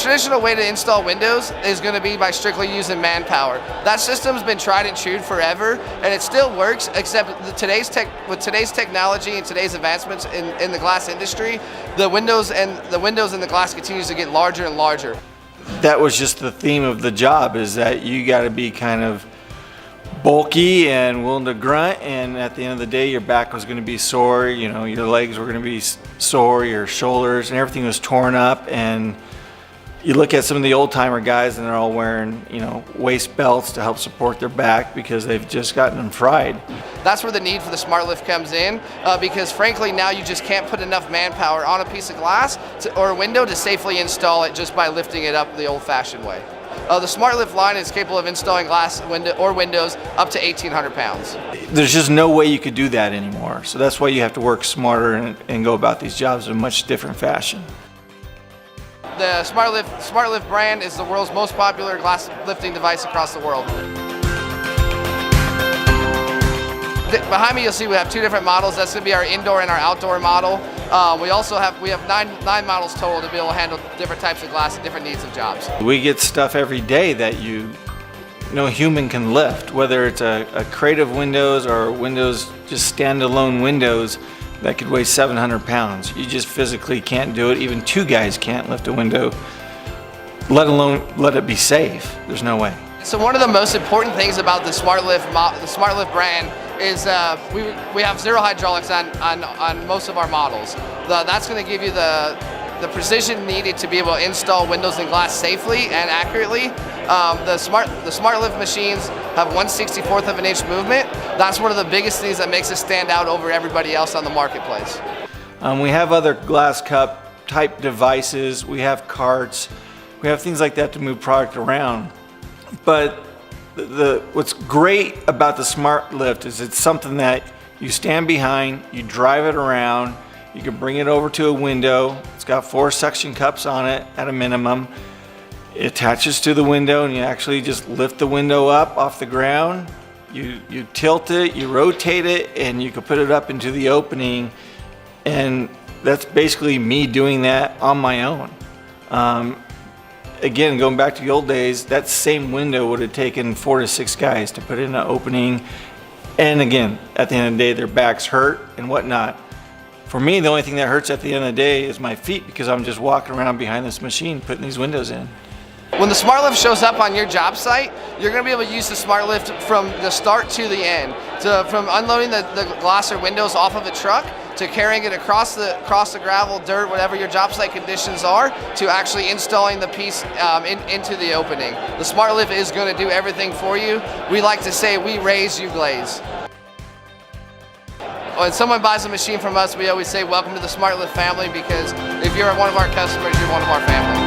traditional way to install windows is going to be by strictly using manpower. That system's been tried and true forever, and it still works, except with today's technology and today's advancements in the glass industry, the windows and the glass continues to get larger and larger. That was just the theme of the job, is that you got to be kind of bulky and willing to grunt, and at the end of the day your back was going to be sore, you know, your legs were going to be sore, your shoulders, and everything was torn up. And you look at some of the old-timer guys and they're all wearing, you know, waist belts to help support their back because they've just gotten them fried. That's where the need for the Smartlift comes in, because frankly now you just can't put enough manpower on a piece of glass or a window to safely install it just by lifting it up the old-fashioned way. The Smartlift line is capable of installing glass windows up to 1,800 pounds. There's just no way you could do that anymore. So that's why you have to work smarter and go about these jobs in a much different fashion. The Smartlift brand is the world's most popular glass lifting device across the world. Behind me you'll see we have two different models. That's going to be our indoor and our outdoor model. We have nine models total to be able to handle different types of glass and different needs of jobs. We get stuff every day that no human can lift, whether it's a crate of windows or windows, just standalone windows that could weigh 700 pounds. You just physically can't do it. Even two guys can't lift a window, let alone let it be safe. There's no way. So one of the most important things about the Smartlift brand is we have zero hydraulics on most of our models. That's going to give you the precision needed to be able to install windows and glass safely and accurately. The Smartlift machines have 1/64 of an inch movement. That's one of the biggest things that makes us stand out over everybody else on the marketplace. We have other glass cup type devices. We have carts. We have things like that to move product around. But what's great about the Smartlift is it's something that you stand behind, you drive it around, you can bring it over to a window. It's got 4 suction cups on it at a minimum. It attaches to the window and you actually just lift the window up off the ground. You tilt it, you rotate it, and you can put it up into the opening. And that's basically me doing that on my own. Again, going back to the old days, that same window would have taken 4 to 6 guys to put in an opening. And again, at the end of the day, their backs hurt and whatnot. For me, the only thing that hurts at the end of the day is my feet, because I'm just walking around behind this machine putting these windows in. When the Smartlift shows up on your job site, you're going to be able to use the Smartlift from the start to the end. From unloading the glass or windows off of a truck, to carrying it across the gravel, dirt, whatever your job site conditions are, to actually installing the piece into the opening. The Smartlift is going to do everything for you. We like to say we raise, you glaze. When someone buys a machine from us, we always say welcome to the Smartlift family, because if you're one of our customers, you're one of our family.